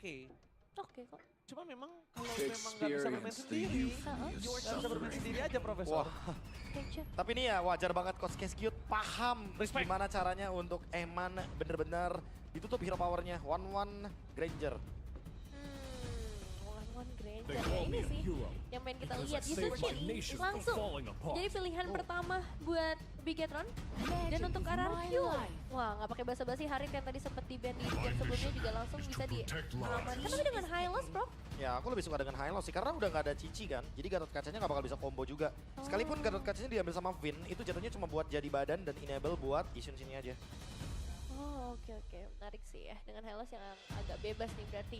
oke. Oke kok. Cuma memang kalau memang nggak bisa bermain sendiri, nggak bisa bermain sendiri aja Profesor. Wah, Kece. tapi ini ya wajar banget Coach Keskiut paham Respect. gimana caranya untuk Eman bener-bener ditutup hero powernya. 1-1 Granger. One Granger ya ini sih yang pengen kita lihat. Yusuchin langsung jadi pilihan pertama buat Bigetron. Dan untuk Ararkyu, wah nggak pakai basa-basi. Harit yang tadi sempat di ban di game sebelumnya juga langsung bisa diamankan. Tapi dengan high loss bro. Ya aku lebih suka dengan Hylos sih karena udah nggak ada Cici kan. Jadi Gatot kacanya nggak bakal bisa combo juga. Sekalipun Gatot kacanya diambil sama Vin, itu jatuhnya cuma buat jadi badan dan enable buat Isun sini aja. Oh oke, menarik sih ya. Dengan high loss yang agak bebas nih berarti.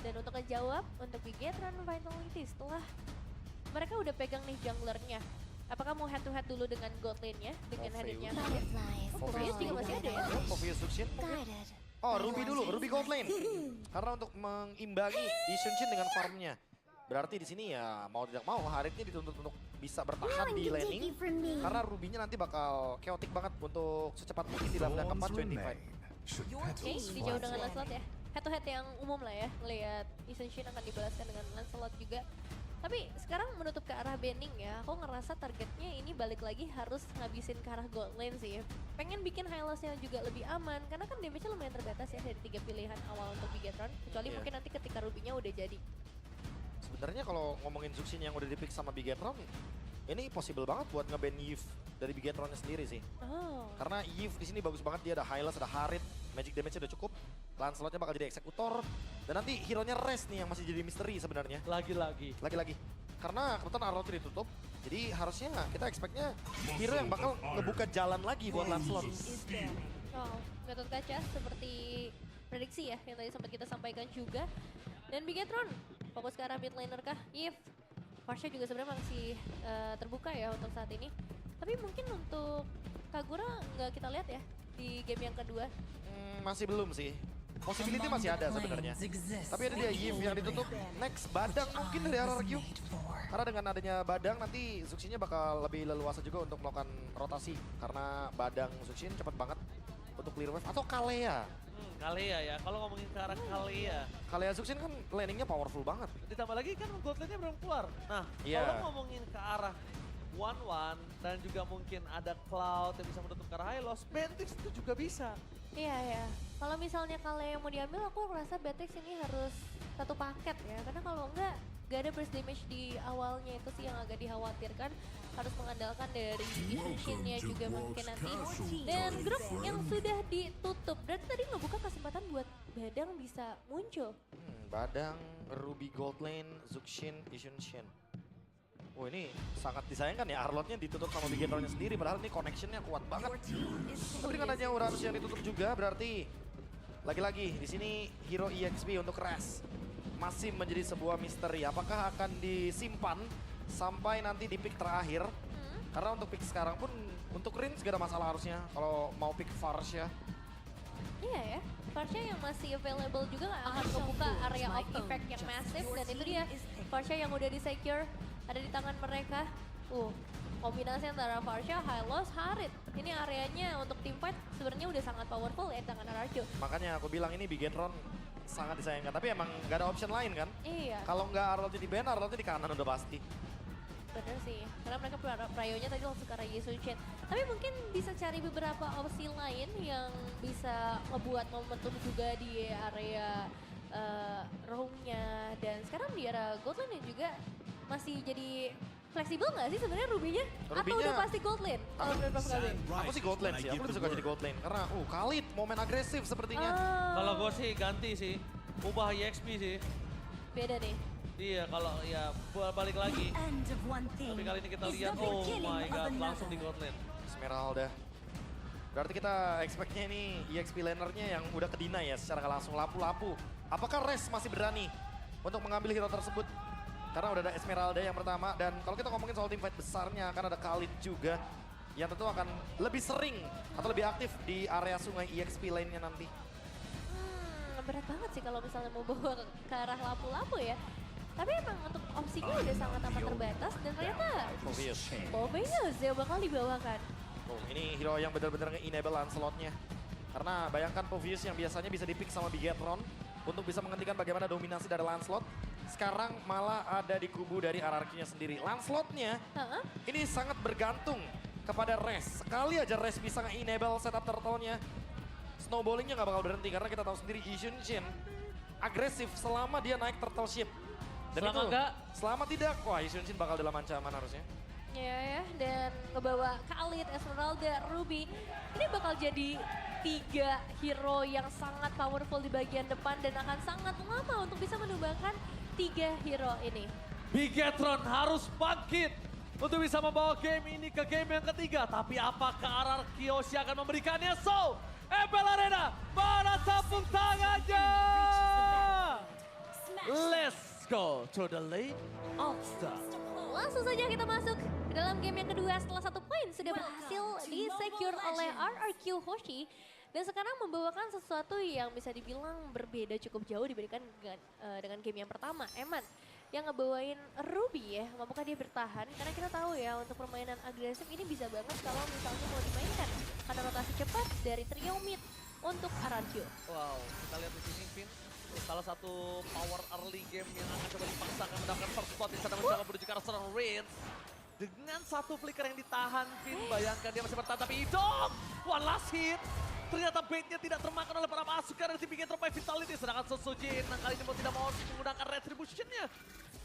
Dan untuk ngejawab, untuk Bigetron Vitality setelah mereka udah pegang nih junglernya. Apakah mau head to head dulu dengan god lane-nya, dengan hadirnya? Oh, Povius juga masih ada ya? Povius Sukshin. Oh, Ruby dulu, Ruby gold lane. Karena untuk mengimbangi Isunshin dengan farmnya. Berarti di sini ya mau tidak mau Haritnya dituntut untuk bisa bertahan di laning. Karena Ruby-nya nanti bakal chaotic banget untuk secepat mungkin di lavda keempat 25. Oke, dijauh dengan Lancelot ya. Head to head yang umum lah ya. Lihat Isunshin akan dibalaskan dengan Lancelot juga. Tapi sekarang menutup ke arah banning ya, aku ngerasa targetnya ini balik lagi harus ngabisin ke arah gold lane sih. Pengen bikin Hylos-nya juga lebih aman, karena kan damage-nya lumayan terbatas ya dari 3 pilihan awal untuk Bigetron. Kecuali mungkin nanti ketika Ruby-nya udah jadi. Sebenarnya kalau ngomongin Zuxin yang udah dipick sama Bigetron, ini possible banget buat nge-ban Yves dari Bigetronnya sendiri sih. Oh. Karena Yves di sini bagus banget, dia ada Hylos, ada Harit, magic damage-nya udah cukup. Lancelotnya bakal jadi eksekutor. Dan nanti hero-nya Rest nih yang masih jadi misteri sebenarnya. Lagi-lagi. Karena kebetulan Arlotnya ditutup, jadi harusnya kita expect-nya hero yang bakal ngebuka jalan lagi buat Lancelot. Oh, Gatot Kaca seperti prediksi ya yang tadi sempat kita sampaikan juga. Dan Bigetron fokus ke arah mid laner kah? Yves. Farsha juga sebenarnya masih terbuka ya untuk saat ini. Tapi mungkin untuk Kagura nggak kita lihat ya di game yang kedua. Masih belum sih. Possibility masih ada sebenarnya. Tapi ada dia Yves yang ditutup. Next, Badang mungkin dari Ararkyu. Karena dengan adanya Badang nanti Zuxinnya bakal lebih leluasa juga untuk melakukan rotasi. Karena Badang Zuxin cepet banget untuk clear wave. Atau Kalea. Kalea ya, kalau ngomongin ke arah Kalea. Kalea Zuxin kan landingnya powerful banget. Ditambah lagi kan god lane-nya belum keluar. Nah, kalau ngomongin ke arah 1-1 dan juga mungkin ada Cloud yang bisa menutup ke arah Hylos, Beatrix itu juga bisa. Iya ya. Kalau misalnya Kalea yang mau diambil, aku rasa Beatrix ini harus satu paket ya. Karena kalau enggak, gak ada burst damage di awalnya itu sih yang agak dikhawatirkan. Harus mengandalkan dari Isunshin-nya juga mungkin nanti. Dan grup yang sudah ditutup. Berarti tadi ngebuka kesempatan buat Badang bisa muncul. Badang, Ruby Gold Lane, Zuxin, Isunshin. Oh ini sangat disayangkan ya, Arlotnya ditutup sama Bigetronnya sendiri, padahal ini connectionnya kuat banget. Tapi dengan adanya Uranus yang ditutup juga, berarti lagi-lagi di sini hero EXP untuk Res masih menjadi sebuah misteri. Apakah akan disimpan sampai nanti di pick terakhir? Karena untuk pick sekarang pun untuk Rin gak ada masalah harusnya kalau mau pick Farsha. Iya ya, Farsha yang masih available juga akan membuka area of effect yang massive. Dan itu dia, Farsha yang udah di-secure ada di tangan mereka. Kombinasi antara Farsha, Hylos, Harit. Ini areanya untuk team fight sebenarnya udah sangat powerful ya di tangan Ararkyu. Makanya aku bilang ini Bigetron sangat disayangkan. Tapi emang gak ada option lain kan? Iya. Kalau nggak Arlotnya di ban, Arlotnya di kanan udah pasti. Bener sih, karena mereka prayonya tadi langsung ke arah Isunshin. Tapi mungkin bisa cari beberapa opsi lain yang bisa ngebuat momentum juga di area roamnya. Dan sekarang di area gold lane juga masih jadi fleksibel nggak sih sebenarnya Ruby-nya? Atau udah pasti gold lane? Kalau menurut Prof Gabe? Aku sih gold lane sih, aku lebih suka jadi gold lane. Karena Khalid momen agresif sepertinya. Kalau gue sih ganti sih, ubah EXP sih. Beda nih. Iya, kalau ya balik lagi. Tapi kali ini kita lihat, oh my god, langsung di god lane. Esmeralda. Berarti kita expect-nya ini EXP lanernya yang udah kedina ya secara nggak langsung lapu-lapu. Apakah Res masih berani untuk mengambil hero tersebut? Karena udah ada Esmeralda yang pertama, dan kalau kita ngomongin soal team fight besarnya akan ada Khalid juga yang tentu akan lebih sering atau lebih aktif di area sungai EXP lainnya nanti. Berat banget sih kalau misalnya mau bawa ke arah lapu-lapu ya. Tapi emang untuk opsinya udah sangat amat terbatas dan ternyata Povius yang bakal dibawakan. Ini hero yang benar-benar nge-enable Lancelotnya. Karena bayangkan Povius yang biasanya bisa dipick sama Bigetron, untuk bisa menghentikan bagaimana dominasi dari Lancelot. Sekarang malah ada di kubu dari RRQ-nya sendiri. Lancelot-nya ini sangat bergantung kepada Res. Sekali aja Res bisa nge-enable setup turtle-nya, snowballingnya nggak bakal berhenti karena kita tahu sendiri Yixun Shin agresif selama dia naik turtle ship. Dan Selama itu, enggak? selama tidak, wah Yixun Shin bakal dalam ancaman harusnya. Ya, dan ngebawa Khalid, Esmeralda, Ruby. Ini bakal jadi 3 hero yang sangat powerful di bagian depan dan akan sangat lama untuk bisa menumbangkan 3 hero ini. Bigetron harus bangkit untuk bisa membawa game ini ke game yang ketiga. Tapi apakah RRQ akan memberikannya? So, Ebel Arena mana tepuk tangannya? Let's go to the late All-Star. Langsung saja kita masuk ke dalam game yang kedua setelah 1 poin sudah berhasil di-secure oleh RRQ Hoshi. Dan sekarang membawakan sesuatu yang bisa dibilang berbeda cukup jauh dibandingkan dengan game yang pertama. Eman yang ngebawain Ruby ya, mampukah dia bertahan? Karena kita tahu ya untuk permainan agresif ini bisa banget kalau misalnya mau dimainkan. Karena rotasi cepat dari trio mid untuk RRQ. Wow, kita lihat di sini Vin. Salah satu power early game yang akan coba dipaksakan mendapatkan first spot di sana mencoba menuju ke arah seorang Reigns. Dengan satu flicker yang ditahan, Vin, bayangkan dia masih bertahan tapi hidup. One last hit. Ternyata baitnya tidak termakan oleh para pasukan dari tim Bigetron by Vitality. Sedangkan Sosojin kali ini mau tidak mau menggunakan retribution-nya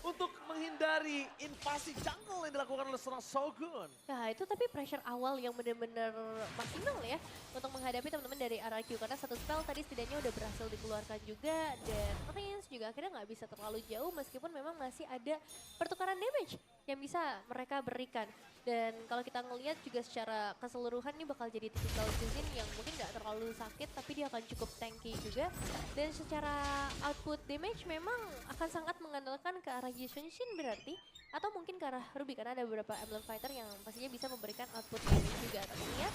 untuk menghindari invasi jungle yang dilakukan oleh seorang Shogun. Nah itu tapi pressure awal yang benar-benar maksimal ya untuk menghadapi teman-teman dari RRQ. Karena satu spell tadi setidaknya udah berhasil dikeluarkan juga. Dan Reigns juga akhirnya nggak bisa terlalu jauh meskipun memang masih ada pertukaran damage yang bisa mereka berikan. Dan kalau kita ngelihat juga secara keseluruhan ini bakal jadi typical Juzin yang mungkin nggak terlalu sakit tapi dia akan cukup tanky juga. Dan secara output damage memang akan sangat mengandalkan ke arah Yixun Shin berarti. Atau mungkin ke arah Ruby karena ada beberapa emblem fighter yang pastinya bisa memberikan output damage juga. Tapi ya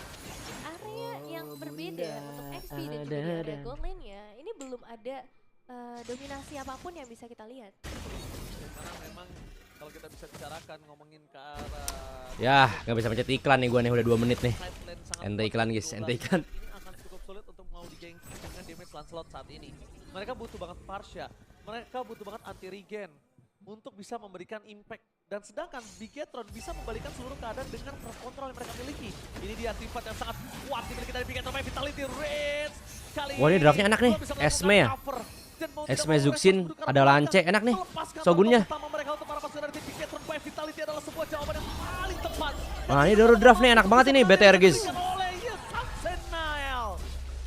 area yang berbeda untuk XP dan juga di area gold lane-nya ini belum ada dominasi apapun yang bisa kita lihat. Karena memang kalau kita bisa bicarakan ngomongin ke arah Ya, nggak bisa pencet iklan nih gue nih, udah 2 menit nih. side lane sangat Ente kuat iklan dari guys, 12. ente iklan. Ini akan cukup sulit untuk mau digengsi dengan damage Lancelot saat ini. Mereka butuh banget Parsha, mereka butuh banget anti regen untuk bisa memberikan impact. Dan sedangkan Bigetron bisa membalikan seluruh keadaan dengan cross control yang mereka miliki. Ini dia tifat yang sangat kuat dimiliki dari Bigetron by Vitality Reds. Kali Wah, ini draftnya enak nih, belum bisa melakukan Esme ya? cover. Dan mau Esme tidak mau Zuxin, mereka ada butuh Lance, enak nih. melepaskan Shogunnya. target utama mereka untuk para pasukan dari tim Bigetron by Vitality adalah sebuah jawaban yang paling tepat. Wah, ini baru draft nih, enak banget ini BTR guys. Oleh Samson Nile.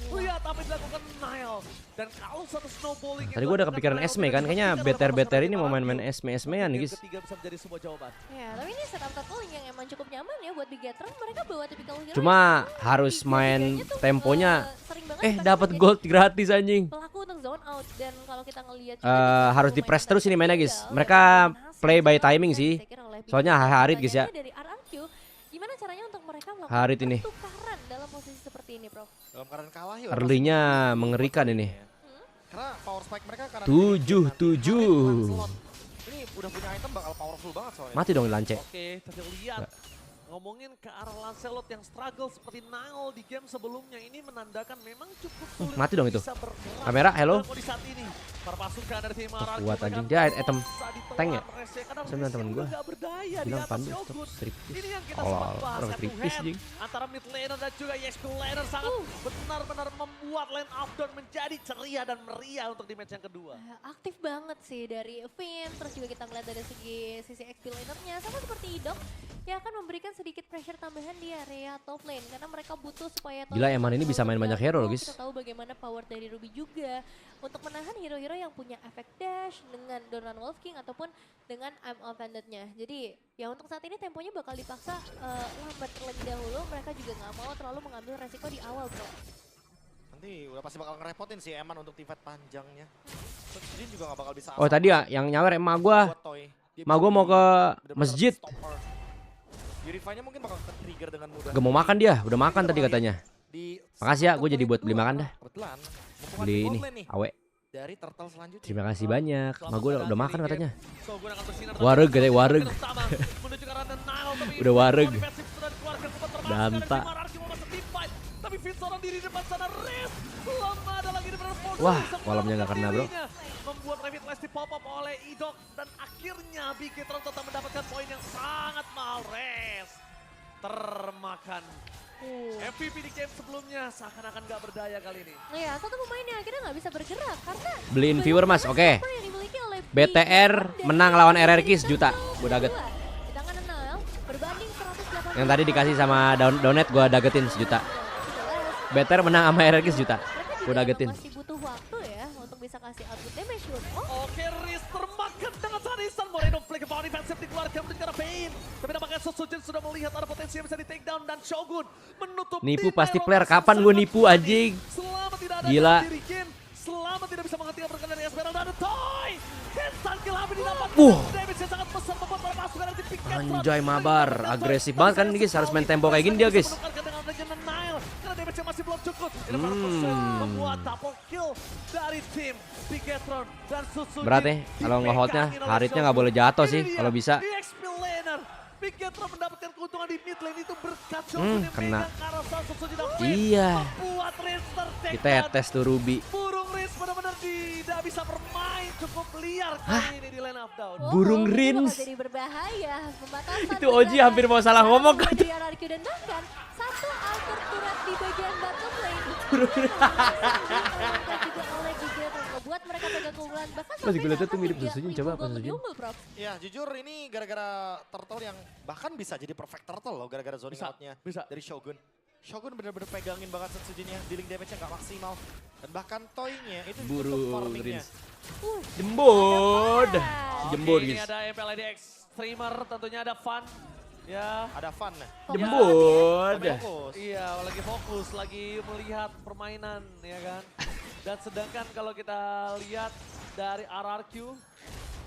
Lihat apa yang dilakukan Nile. Dan kalau satu snowballing Tadi gue udah kepikiran Esme kan, kayaknya BTR ini mau main-main Esme-Esmean nih guys. Ketiga bisa menjadi sebuah jawaban. Ya, tapi ini setup turtle yang emang cukup nyaman ya buat Bigetron. Mereka bawa typical hero. Cuma yang harus main tiga-tiganya tuh, temponya. sering banget Dapat jadi gold gratis anjing. pelaku untuk zone out. Dan kalau kita ngelihat Harus di press terus ini mainnya guys. Mereka play by timing sih. Soalnya Harit guys ya. Dari RRQ, gimana caranya untuk mereka melakukan Harit ini. pertukaran dalam posisi seperti ini, Prof? Dalam keadaan kalah ya. Early-nya mengerikan ini. Karena power spike mereka karena 7-7. Ini udah punya item bakal powerful banget soalnya. Mati dong Lance. Oke, kita lihat. Ngomongin ke arah Lancelot yang struggle seperti Nile di game sebelumnya ini menandakan memang cukup sulit Mati dong itu. bisa bergerak Kamera, hello. dalam kondisi saat ini. Para pasukan dari tim RRQ kuat mereka anjing. Dia item bisa ditelan tank ya? Rese, karena Saya bilang temen Rese gua. udah nggak berdaya di Bilang atas pandu Shogun. stop striptease. Ini yang kita Allah, sempat bahas orang head to striptease, head jing. antara mid laner dan juga EXP laner sangat benar-benar membuat line up down menjadi ceria dan meriah untuk di match yang kedua. Aktif banget sih dari Finn, terus juga kita ngeliat dari sisi XP lanernya sama seperti Idok yang akan memberikan sedikit pressure tambahan di area top lane karena mereka butuh supaya Gila, Eman ini bisa main banyak hero loh, guys. Kita tahu bagaimana power dari Ruby juga untuk menahan hero-hero yang punya efek dash dengan Doran Wolf King ataupun dengan I'm Offended-nya. Jadi ya untuk saat ini temponya bakal dipaksa lambat terlebih dahulu, mereka juga nggak mau terlalu mengambil resiko di awal, bro. Nanti udah pasti bakal ngerepotin si Eman untuk tifat panjangnya. Sojin juga gak bakal bisa. Oh tadi ya yang nyawer emak gua. Emak gua mau ke masjid. Purify-nya mungkin bakal ke-trigger dengan mudah. Gak mau makan dia, udah makan tadi katanya. Makasih ya, gue jadi buat beli makan dah. Kebetulan, Beli ini, awe. dari turtle selanjutnya. Terima kasih banyak. Emak gua udah makan katanya. Shogun akan bersinar Wareg katanya, wareg. menuju ke arah Nile, tapi Udah wareg. defensif sudah dikeluarkan, sempat termasuk Danta. dari tim RRQ mau masuk team fight. Tapi Finn seorang diri depan sana, Riz Lemah ada lagi di Brandon. Wah, kolamnya nggak kena, bro. Membuat Revitalize di pop up oleh Idok dan akhirnya Bigetron tetap mendapatkan poin yang sangat mahal. Res termakan. MVP di game sebelumnya seakan-akan nggak berdaya kali ini. Nah ya, satu pemain yang akhirnya nggak bisa bergerak karena Beliin viewer mas, oke. yang dimiliki oleh BTR Bigetron menang dan lawan Bigetron RRQ sejuta. Gua daget. Di tangan Nile berbanding 180. Yang tadi dikasih sama Donet gua dagetin sejuta. BTR menang sama RRQ sejuta. Gua dagetin. Masih butuh waktu ya untuk bisa kasih output damage. Oke, Riz termakan dengan sarisan. Moreno flick power defensive dikeluarkan menuju ke arah Pain. Tapi nampaknya Sosujin sudah melihat ada potensi yang bisa di take down dan Shogun menutup. Nipu di pasti Nile player. rotation Kapan gue sangat nipu penting. anjing? Selama tidak ada Gila. diri game, selama tidak bisa menghentikan pergerakan dari Esmeralda dan Toy. Instant kill habis didapat. Damage yang sangat besar membuat para pasukan dari tim Pickett. Anjay mabar, agresif banget kan ini guys, harus main tempo kayak gini dia guys. Menukarkan dengan legend Nile karena damage yang masih belum cukup. Ini para persen membuat double kill dari tim Bigetron dan Susuji. Berat ya, kalau nge-holdnya, Haritnya nggak boleh jatuh sih, kalau bisa. Di XP laner, Bigetron mendapatkan keuntungan di mid lane itu berkat Shogun yang kena. megang Karasal Susuji dan Flame. Iya. Membuat Riz tertekan. Kita ya tes tuh Ruby. Burung Riz benar-benar tidak bisa bermain, cukup liar kali ini di lane up down. Burung ini Rins. bakal jadi berbahaya. Pembatasan Itu Oji hampir mau salah ngomong kan. Dari RRQ dan bahkan satu alter turret di bagian bottom lane. juga oleh Bigetron membuat mereka pegang keunggulan bahkan Pas gue lihat tuh sampai mirip akan Sosujin, coba unggul pas ke Sosujin. unggul, Prof. Ya jujur ini gara-gara turtle yang bahkan bisa jadi perfect turtle loh gara-gara zoning Bisa, outnya bisa. dari Shogun. Shogun bener-bener pegangin banget Setsujinnya, dealing damage-nya nggak maksimal. Dan bahkan toy-nya itu untuk Burung farming-nya. Rins. Jembod. Oke, Jembod ini guys. ada MPLIDX streamer, tentunya ada fun. Ya, Ada fun ya. Jembod. Fokus. iya lagi fokus, lagi melihat permainan ya kan. Dan sedangkan kalau kita lihat dari RRQ,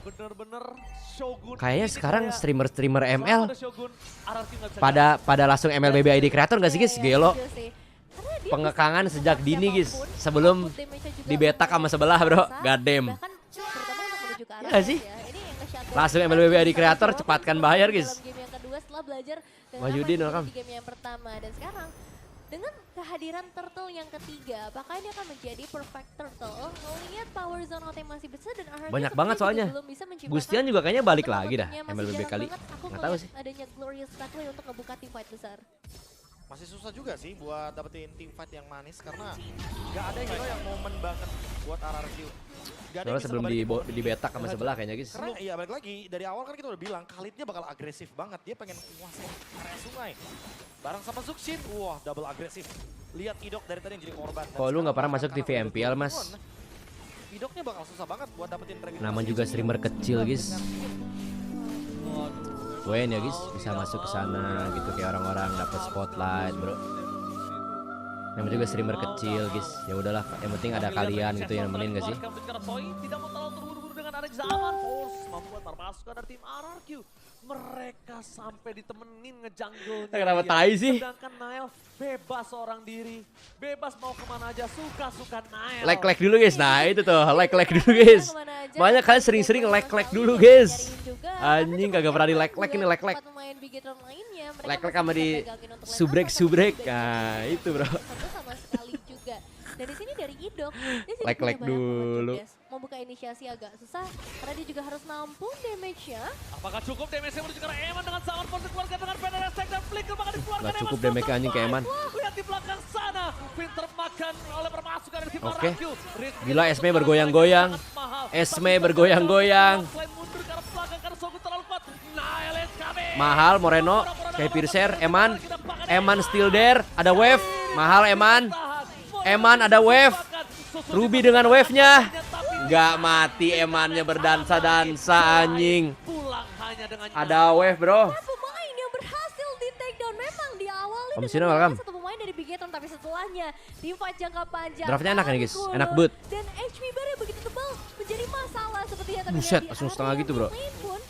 bener-bener Shogun. Kayaknya ini sekarang kayak streamer-streamer selama ML ada Shogun, RRQ nggak bisa pada langsung MLBB ID creator gak sih guys? Iya, Gelo. setuju sih. Karena dia Pengekangan bisa sejak melakukan dini guys. siapapun, Sebelum output damage-nya juga dibetak sama lumayan sebelah bro. biasa. Gadem. Bahkan terutama untuk menuju ke arah Iya sih? ya. Ini yang nge-shutdown Langsung Bigetron MLBB ID bisa creator, dijawab cepatkan dalam bayar, guys. game yang kedua setelah belajar dengan Wahyudin, apa yang welcome. terjadi di game yang pertama. Dan sekarang dengan kehadiran turtle yang ketiga, apakah ini akan menjadi perfect turtle? Melihat power zone yang masih besar dan RRQ Banyak sepertinya banget juga soalnya. belum bisa menciptakan Gustian juga kayaknya balik betul lagi dah outputnya masih MLBB jarang kali. banget. Aku Nggak tahu ngeliat sih. adanya Glorious Pathway untuk ngebuka team fight besar. Masih susah juga sih buat dapetin team fight yang manis karena nggak ada hero yang momen banget buat RRQ. Gak ada yang Soalnya bisa sebelum ngebalikin dibetak sama sebelah kayaknya guys. Karena iya balik lagi, dari awal kan kita udah bilang Khalidnya bakal agresif banget. Dia pengen menguasai area sungai. Bareng sama Zuxin, wah double agresif. Lihat Idok dari tadi yang jadi korban. Dan Kok lu sekarang nggak pernah bahkan masuk TV karena udah MPL, Mas? turun, Idoknya bakal susah banget buat dapetin revitalisasi. Nama juga streamer kecil guys. Wen ya guys, bisa masuk ke sana gitu kayak orang-orang dapat spotlight bro. Nama juga streamer kecil guys. Ya udahlah, yang penting ada kalian gitu yang nemenin gak sih? Tidak mau terlalu terburu-buru dengan ada zaman force membuat para pasukan dari tim RRQ. Mereka sampai ditemenin ngejungle-nya. Kenapa dia. tai sih? Sedangkan Nile bebas seorang diri. Bebas mau kemana aja, suka-suka Nile. Like dulu guys. Nah itu tuh, like dulu guys. Banyak kalian sering-sering like dulu guys. Anjing kagak pernah di like ini like. Like sama di subrek. Nah itu bro. Sama sekali juga. Dan di sini dari Idok, dia jadi Like punya banyak dulu. momen, guys. Mau buka inisiasi agak susah karena dia juga harus nampung damage-nya. Apakah cukup damage yang menuju ke arah Eman dengan sangat force dikeluarkan dengan Federer Stack dan Flicker bakal dikeluarkan. Nggak cukup Eman damage still anjing ke survive. Eman. Lihat di belakang sana, Finn termakan oleh permasukan dari tim Oke. RRQ. Gila, Esme bergoyang-goyang. Esme bergoyang-goyang. Selain mundur ke arah belakang karena Shogun terlalu kuat. Nile is coming. Mahal Moreno, kayak Piercer, Eman still there, ada wave, mahal Eman, ada wave, Ruby dengan wave-nya, nggak mati Emannya berdansa-dansa anjing, Pulang hanya dengan ada wave bro. Pemain yang berhasil di take down memang di awal Om ini Sino, dengan welcome. satu pemain dari Bigetron tapi setelahnya tim fight jangka panjang. Draftnya enak nih, guys. Unggul. Enak banget. Dan HP barnya begitu tebal menjadi masalah seperti yang terlihat Buset, di langsung area setengah gitu, bro. main pun.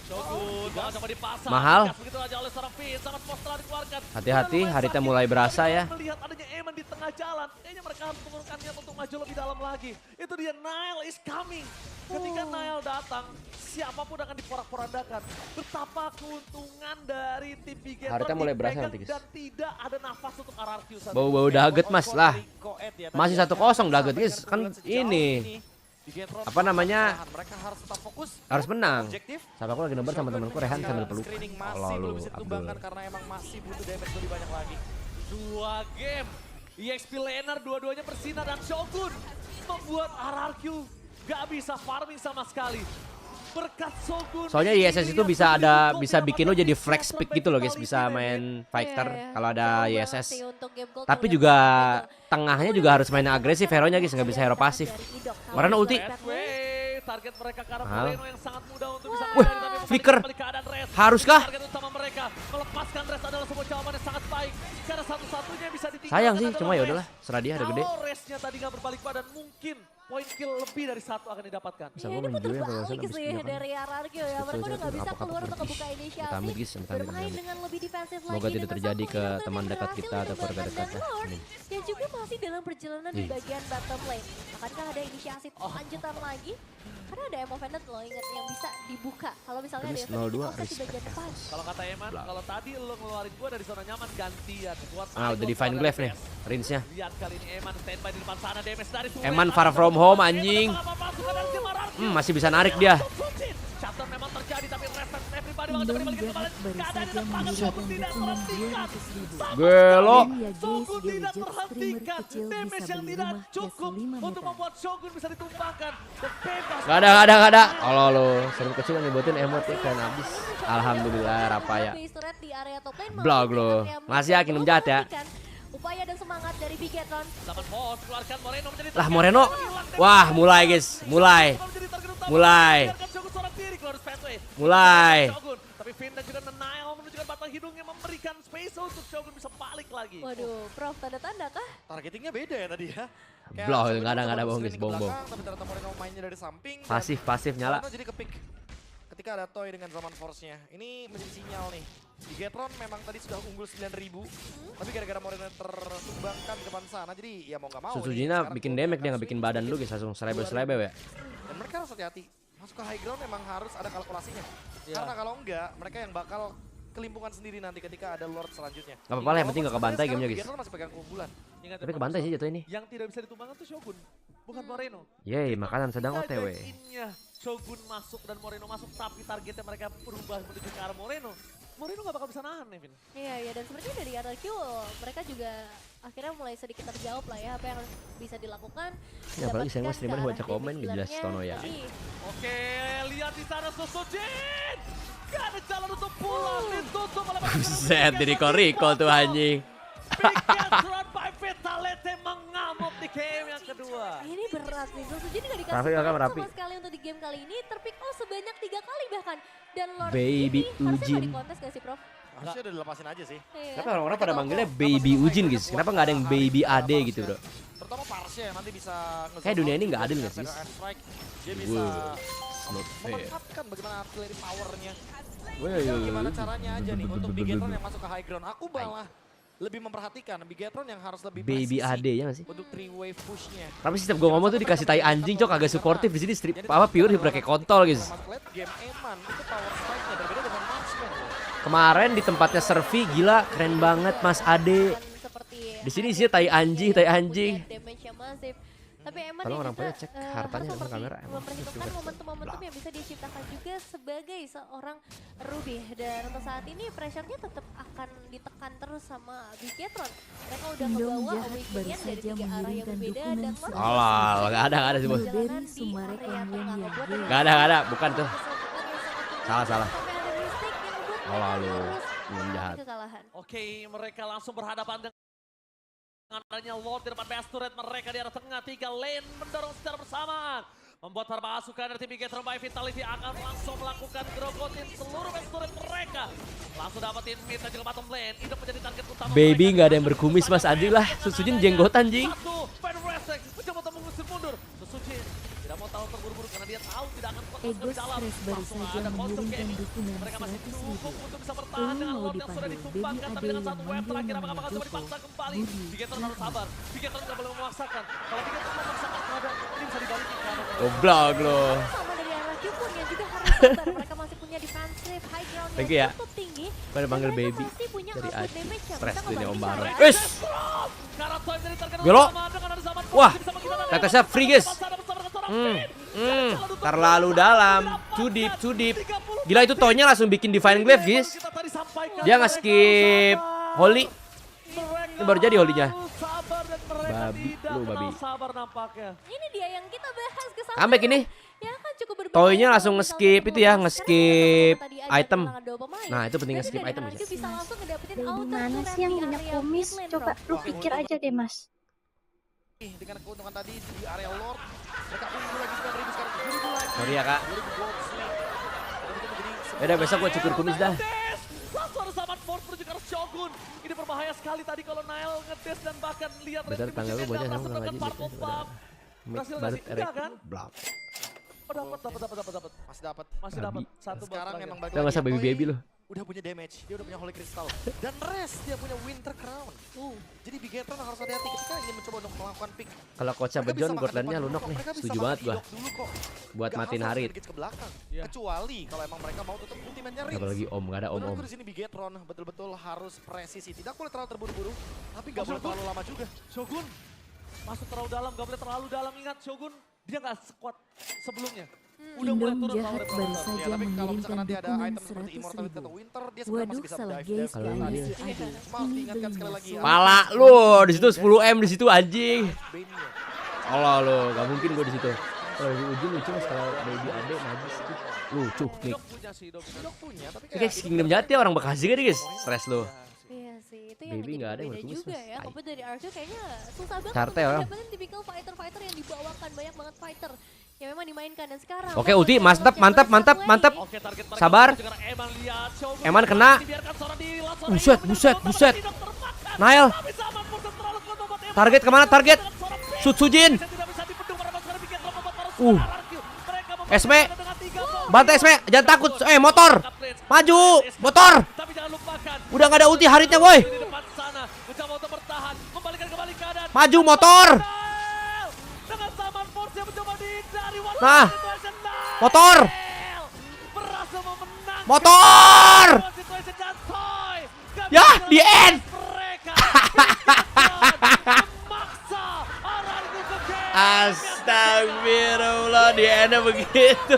Shogun Coba dipasang. Mahal. Gas begitu aja oleh seorang Finn, sama Postra dikeluarkan. Hati-hati, Udah lumayan Harita sakit. mulai berasa ya. Melihat adanya Eman di tengah jalan, kayaknya mereka harus menurunkan niat untuk maju lebih dalam lagi. Itu dia, Nile is coming. Ketika Nile datang, siapapun akan diporak-porandakan. Betapa keuntungan dari tim Big Gator Harita mulai berasa dipegang nanti, guys. dan tidak ada nafas untuk RRQ saat Bau-bau ini. Daget mas lah. Masih 1-0 Daget guys. Sampai Kan sejauh ini Bigetron apa namanya, mereka harus tetap fokus, harus menang. objektif. Sampai aku lagi nobar sama temanku Rehan sambil peluk. Screening masih Allah lu belum bisa ditumbangkan Abdul. karena emang masih butuh damage lebih banyak lagi. 2 game. EXP Laner dua-duanya bersinar dan Shogun membuat RRQ gak bisa farming sama sekali. Berkat Shogun. Soalnya ISS itu bisa bikin lo jadi flex pick gitu loh guys, bisa main fighter kalau ada ISS. Tapi juga tengahnya juga harus main agresif hero-nya guys, nggak bisa hero pasif. Warna ulti. Target mereka karena Mahal. Moreno yang sangat mudah untuk bisa Wih, menghindari, tapi flicker. kembali keadaan Rest. Haruskah? Target utama mereka melepaskan Rest adalah sebuah jawaban yang sangat baik. Karena satu-satunya yang bisa ditinggalkan Sayang sih, adalah cuma ya Rest. udahlah, serah dia udah gede. Kalau Restnya tadi nggak berbalik badan, mungkin poin kill lebih dari 1 akan didapatkan. Bisa Ya, gua ini main putar dulu ya kalau balik habis sih ini kan. dari RRQ ya. Mereka udah nggak bisa keluar untuk ngebuka inisiasi. Amit guys, amit, amit, Bermain amit. dengan lebih defensif lagi. Semoga tidak dengan terjadi satu ke hero teman yang dekat berhasil kita atau keluarga meninggalkan dekat ya. Lord, Amin. yang juga masih dalam perjalanan di Ih. bagian bottom lane. Akankah ada inisiasi lanjutan lagi? Karena ada Emo Vendant loh, ingat yang bisa dibuka. Kalau misalnya ada Rinis Event 02, di di respect. bagian depan. Kalau kata Eman, kalau tadi lo ngeluarin gua dari zona nyaman gantian. Gua Ah udah Divine Glaive nih, Rinsnya. Lihat kali ini Eman standby di depan sana, damage dari Suwe. Eman far from home anjing. Masih bisa narik dia. Chapter memang terjadi tapi refleks everybody banget Indon balik ke kepala. Jahat baru Keadaan di saja depan Shogun tidak mengirimkan terhentikan. dukungan 200.000. Gelo. Ya guys, Shogun dia tidak legit terhentikan. streamer kecil Damage bisa yang beli tidak rumah cukup cash 5 untuk meter. membuat Shogun bisa ditumpahkan. Dan bebas. Gak ada. Allah lo, sering kecil yang dibuatin emot ya keren abis. Alhamdulillah Rapaya. Base turret di area top lane Blog malah lo. Area Masih yakin belum menjahat ya? menghentikan upaya dan semangat dari Bigetron. Dapat pos, keluarkan Moreno menjadi Lah target. Moreno. Wah mulai guys, mulai. Menjadi target utama. Mulai. Biarkan Shogun seorang diri keluar dari pathway. Mulai. Shogun, tapi Finn dan juga Nile menunjukkan batang hidungnya memberikan space untuk Shogun bisa balik lagi. Waduh, Prof, tanda-tanda kah? Targetingnya beda ya tadi ya. Kayak Blok, Shogun nggak ada coba bohong, screening guys, ke bohong. belakang, tapi ternyata Moreno mainnya dari samping. dan Pasif nyala. Moreno jadi kepick ketika ada Toy dengan zaman force-nya. Ini menjadi sinyal nih. Di Gatron memang tadi sudah unggul 9.000, tapi gara-gara Moreno tertumbangkan di depan sana, jadi ya mau nggak mau. Susujina sekarang bikin turun damage akan dia nggak bikin swing badan sedikit. lu guys, langsung selebe-selebe ya. Dan mereka harus hati-hati. Masuk ke high ground memang harus ada kalkulasinya. Iya. Karena kalau enggak, mereka yang bakal kelimpungan sendiri nanti ketika ada Lord selanjutnya. Gak apa-apa lah, yang penting gak kebantai gamenya guys. Gatron masih pegang keunggulan. Ingat, Tapi kebantai sih jatuh ini. Yang tidak bisa ditumbangkan tuh Shogun, bukan Moreno. Yeay, makanan sedang Ketika OTW. back-in-nya Shogun masuk dan Moreno masuk, tapi targetnya mereka berubah menuju ke arah Moreno. Moreno gak bakal bisa nahan, Nevin. Iya, dan sebenarnya dari RRQ mereka juga akhirnya mulai sedikit terjawab lah ya apa yang harus bisa dilakukan. Ya, apalagi saya Dapatkan streamer ke baca arah komen damage gak jelas dealernya, Tono ya. tapi Oke, lihat di sana Susujin. Gak ada jalan untuk pulang, ditutup oleh Set di Rico tuh anjing. Big Gatron by Vitality mengamuk di game yang kedua. ini berat nih. Susujin nggak dikasih Rafi, time Rafi. sama sekali untuk di game kali ini. Terpick sebanyak 3 kali bahkan. Dan Lord Baby ini harusnya Ujin. nggak dikontes gak sih, Prof? Harusnya udah dilepasin aja sih. Iya. Kenapa orang-orang pada manggilnya Baby Ujin guys? Kenapa nggak ada yang Baby AD gitu bro? Terutama Parsnya yang nanti bisa Kayak dunia ini nggak adil nggak sih? Dia bisa Wow, not fair. memanfaatkan bagaimana artileri powernya. Woi, Gimana caranya aja nih untuk Bigetron yang masuk ke high ground. Aku malah lebih memperhatikan Bigetron yang harus lebih Baby presisi AD ya nggak sih? untuk 3-wave pushnya. Tapi setiap gue ngomong tuh dikasih tai anjing cok agak suportif di sini strip apa pure pakai kontol guys. Masuk late game Eman itu power strike-nya berbeda dengan marksman. Kemarin di tempatnya Servi gila keren banget Mas Ade. Dan seperti Di sini isinya tai anjing. punya damage yang masif. Tapi emang Tolong dia orang juga, pada cek hartanya harus dalam kamera, emang. memperhitungkan momentum-momentum yang bisa diciptakan juga sebagai seorang Ruby. Dan untuk saat ini pressure-nya tetap akan ditekan terus sama Bigetron. Mereka udah Indom ngebawa Jahat baru awakening dari saja 3 arah yang mengirimkan berbeda dukungan dan seratus. Alah, nggak ada sih bos. Mulberry Sumarek area Onwen tengah ya membuat gue. Nggak ada, bukan tuh. kesemutan yang sangat Salah, salah. sampai ada mistake yang membuat Alah, mereka lu. harus Belum mengalami jahat. kekalahan. Oke, mereka langsung berhadapan dengan adanya Lord di depan base turret mereka di arah tengah. 3 lane mendorong secara bersamaan. Membuat para pasukan dari tim Bigetron by Vitality akan langsung melakukan grogotin seluruh base turret mereka. Langsung dapetin mid dan juga bottom lane. Itu menjadi target utama Baby mereka. nggak ada yang berkumis Mas Adi lah. Susujin jenggotan jing. Satu, Van Resek mencoba untuk mengusir mundur. Susujin tidak Tidak mau terlalu terburu-buru karena dia tahu tidak akan kuat masuk Ego ke dalam. Stress baru Langsung saja ada konsep mengirimkan gaming. dukungan Mereka masih 100.000. cukup untuk bisa bertahan dengan Mau lot yang sudah dipanggil ditumpangkan. Baby Tapi dengan Ade satu yang wave terakhir manggil apakah bakal coba namanya dipaksa Joko. kembali. Budi Bigetron harus Ilham. sabar. Bigetron nggak boleh memaksakan. Kalau Bigetron memaksakan terhadap ini bisa dibalikin ke arah Goblok lo. Sama dari RRQ pun yang juga harus sabar. Mereka masih punya defensive high ground Thank you ya. yang cukup tinggi. Pada panggil Dan mereka baby masih punya dari output Aji. damage yang Stres bisa dunia Om ngebanting Barok. Sarah. Wis. Karena Toy dari terkena Belok. sama dengan ada zaman Wah, Force bisa menghilangkan tetesnya damage. free, guys. Bersama dengan seorang Hmm, Finn. terlalu dalam. Too deep, too deep. Gila itu Toy-nya langsung bikin Divine Glaive, guys. Kita tadi sampaikan, Dia mereka nge-skip harus sabar. Holy. Mereka Ini baru jadi Holy-nya. harus sabar dan mereka Babi, tidak lu kenal babi. sabar nampaknya. Ini dia yang kita bahas ke sana. Comeback ini. Ya kan cukup berbahaya. Toy-nya kalau langsung misalnya nge-skip itu ya, dilepas. nge-skip Karena kalau tadi item. aja kehilangan dua pemain, Nah, itu penting berarti nge-skip dari item, RRQ guys. bisa langsung ngedapetin Baby outer mana turret sih yang di punya area kumis? mid lane, Coba bro. lu pikir aja deh, Mas. Dengan keuntungan tadi di area Lord, mereka unggul lagi 9.000 sekarang 7.000 lagi. Sorry ya, Kak. 2000 gold slate. Dan itu menjadi Beda besok gue cukur kumis dah. Ngedes. Langsung ada zaman Force menuju ke arah Shogun. Ini berbahaya sekali tadi kalau Nail ngedes dan bahkan lihat Bentar, retribusi tanggal lu Neda bocah berhasil sama melakukan lagi purple gitu. pump. Mid Berhasil baru ngasih enggak kan? Blap. Oh, dapat. masih dapat. Masih Babi. dapat satu buat Sekarang terakhir. emang balik Udah nggak usah lagi, baby-baby Toy lu. Udah punya damage, dia udah punya Holy Crystal. Dan rest dia punya Winter Crown. Jadi Bigetron harus hati-hati ketika ingin mencoba untuk melakukan pick. Kalau coachnya Mereka bisa Bejon, makan Gotlandnya depan dulu lunok kok. nih. Mereka bisa Setuju makan banget gua. hidok dulu kok. Buat Nggak matiin harus Harit. engage ke belakang. Iya. Kecuali kalau emang mereka mau tutup ultimate-nya Rince. Apalagi Om, gak ada Om-Om. Menurutku di sini Bigetron betul-betul harus presisi. Tidak boleh terlalu terburu-buru, tapi nggak boleh Shogun. terlalu lama juga. Shogun masuk terlalu dalam, gak boleh terlalu dalam. Ingat Shogun, dia gak sekuat sebelumnya. Udah mulai Indom turun jahat level baru level. saja Ya, tapi kalau misalkan mengirimkan nanti ada dukungan item seperti Immortality atau 100.000. Winter, dia sebenarnya masih Waduh, bisa salah dive-dive guys, ke Kalau atas. guys. iya. Ade. Cuma harus diingatkan sekali lagi ya. Pala lu di situ 10M di situ anjing. Bane-nya. Allah lu, gak mungkin gue di situ. Kalau di ujung lucu mas kalau baby ade najis tuh. Lucu nih. Dok punya sih, Dok. Dok punya, tapi Ini kayak Kingdom Jati ya, orang Bekasi kan guys. Stres lu. Iya sih, itu yang Baby bikin nggak ada yang berbeda berkumis, juga Mas. ya. Tai. Kompet dari RRQ kayaknya susah banget Carte untuk orang. dapetin tipikal fighter-fighter yang dibawakan. Banyak banget fighter yang memang dimainkan. Dan sekarang Oke, Uti, mantap, mantap, mantap, mantap. Oke, target mereka Sabar. menuju ke arah Eman, lihat Shogun. Eman kena. Dibiarkan seorang diri, langsung Buset, Eman buset, mencoba, buset. tidak termakan. Nail. Tapi zaman Force terlalu kuat membuat Eman. Target kemana target? Dengan seorang Finn. Shoot Sujin. Tidak bisa dibendung pada sekarang Bigetron membuat para Uh. RRQ. Mereka membuat Esme. dengan 3 gol. Bantai Esme, jangan takut. Motor. Maju, motor. Tapi jangan lupakan. Udah gak ada ulti Haritnya boy. Di depan sana, mencoba untuk bertahan, membalikan kembali keadaan. Maju motor. Nail! Dengan zaman Force yang mencoba dihindari one Nah. situation, Nail! Motor. Berhasil memenangkan Motor. one situation dan Toy. Gak Ya, bisa the end. mereka. Bigetron memaksa RRQ ke game. Astagfirullah, di endnya begitu.